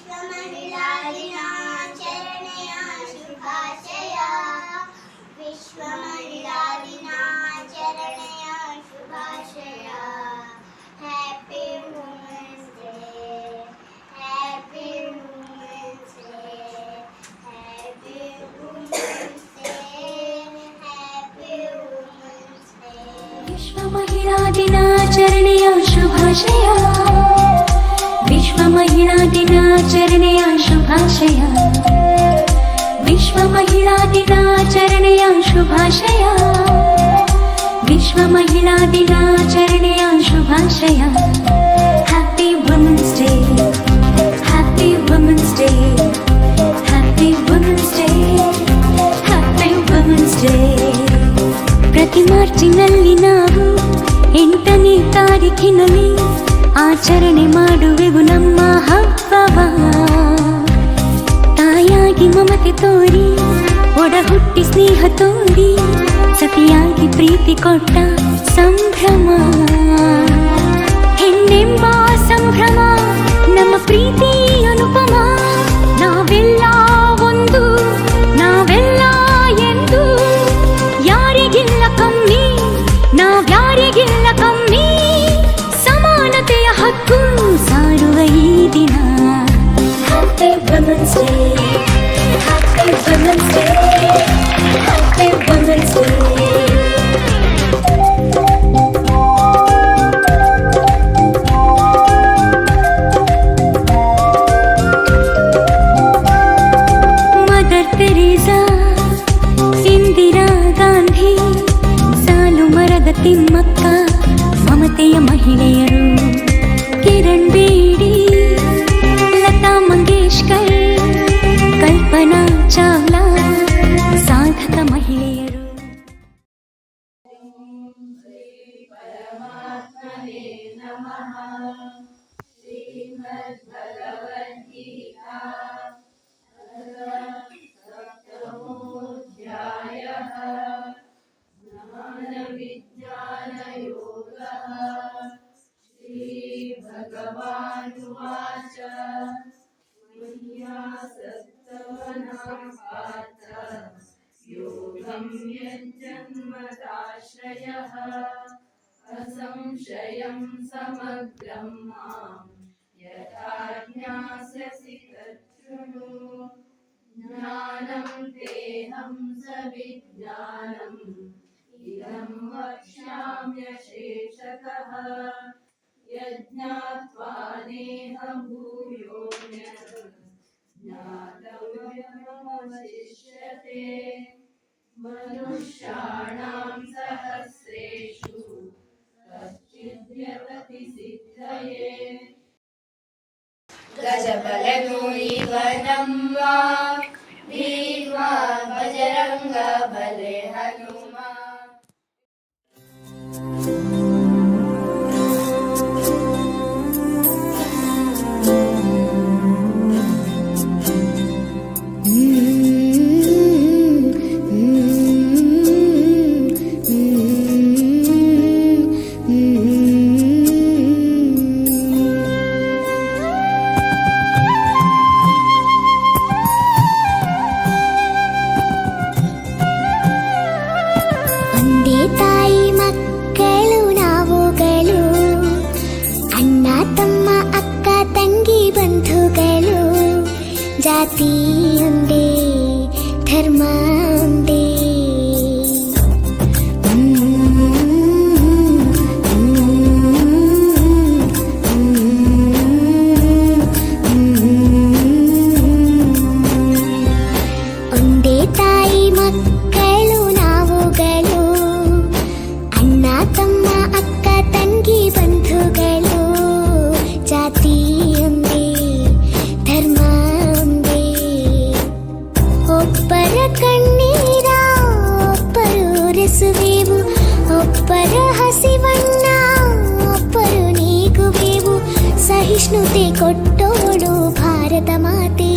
महिला दिनाचरणेय शुभाशय विश्व महिला दिनाचरणेय शुभाशय विश्व महिला दिनाचरणेय शुभाशय विश्व महिला दिनाचरणेय शुभाशय happy women's day happy women's day happy women's day happy women's day ಪ್ರತಿ ಮಾರ್ಚಿನಲ್ಲಿ ನಾವು 8ನೇ ತಾರೀಖಿನಲ್ಲಿ ಆಚರಣೆ ಮಾಡುವೆವು ನಮ್ಮ ಹಬ್ಬವ. ತಾಯಾಗಿ ಮಮತೆ ತೋರಿ ಒಡ ಹುಟ್ಟಿ ಸ್ನೇಹ ತೋರಿ ಸತಿಯಾಗಿ ಪ್ರೀತಿ ಕೊಟ್ಟ ಸಂಭ್ರಮ. ಹೆಣ್ಣೆಂಬ ಸಂಭ್ರಮ ನಮ್ಮ ಪ್ರೀತಿ ಅನುಪಮ. ನಾವೆಲ್ಲ ಒಂದು ನಾವೆಲ್ಲ ಎಂದು ಯಾರಿಗಿಲ್ಲ ಕಮ್ಮಿ ನಾವ್ಯಾರಿಗಿಲ್ಲ ಕಮ್ಮಿ. ಸಮಾನತೆಯ ಹಕ್ಕು ಸಾರುವ ಈ ದಿನ. Happy women's day happy women's day happy women's day. Mother Teresa, Indira Gandhi, Saalu Marada Thimmakka, ಮಮತೆಯ ಮಹಿಳೆಯರು, ಕಿರಣ್ ಬೇಡಿ, ಲತಾ ಮಂಗೇಶ್ಕರ್, ಕಲ್ಪನಾ ಚಾವ್ಲಾ, ಸಾಧಕ ಮಹಿಳೆಯರು. ಪರಮಾತ್ಮನೇ ನಮಃ. ಶ್ರೀಮದ್ಭಗವದ್ಗೀತಾ ಸಪ್ತಮೋऽಧ್ಯಾಯಃ. ಜ್ಞಾನವಿಜ್ಞಾನಯೋಗಃ. ಶ್ರೀಭಗವಾನುವಾಚ ಮಯ್ಯಾಸಕ್ತಮನಃ ಪಾರ್ಥ ಯೋಗಂ ಯಜ್ಜನ್ಮದಾಶ್ರಯಃ ಅಸಂಶಯಂ ಸಮಗ್ರಂ ಮಾಂ ಯಥಾ ಜ್ಞಾಸ್ಯಸಿ ತಚ್ಛೃಣು. ಜ್ಞಾನಂ ತೇಹಂ ಸವಿಜ್ಞಾನಂ ಇದಂ ವಕ್ಷ್ಯಾಮ್ಯಶೇಷತಃ. ಯಜ್ಞಾತ್ವಾ ನೇಹ ಭೂಯೋನ್ಯತ್ ಜ್ಞಾತವ್ಯಮವಶಿಷ್ಯತೆ. ಮನುಷ್ಯಾಣಾಂ ಸಹಸ್ರೇಷು ಕಶ್ಚಿದ್ಯತತಿ ಸಿದ್ಧಯೇ. ಗಜಬಲನು ಇವನಂ ವಾ ಭೀರ್ವಾ ಬಜರಂಗ ಬಲೆ ಹನುಮ. ಜಾತಿ ಒಂದೇ ಧರ್ಮ ಒಂದೇ. ಒಂದೇ ತಾಯಿ ಮಕ್ಕಳು ನಾವುಗಳು, ಅಣ್ಣ ತಮ್ಮ ಅಕ್ಕ ತಂಗಿ ಬಂಧುಗಳು. ಜಾತಿ ಒಂದೇ ಧರ್ಮ ಒಬ್ಬರ ಕಣ್ಣೀರ ಒಬ್ಬರು ಒರೆಸುವೆವು, ಒಬ್ಬರ ಹಸಿವಣ್ಣ ಒಬ್ಬರು ನೀಗುವೆವು. ಸಹಿಷ್ಣುತೆ ಕೊಟ್ಟೋಳು ಭಾರತ ಮಾತೆ.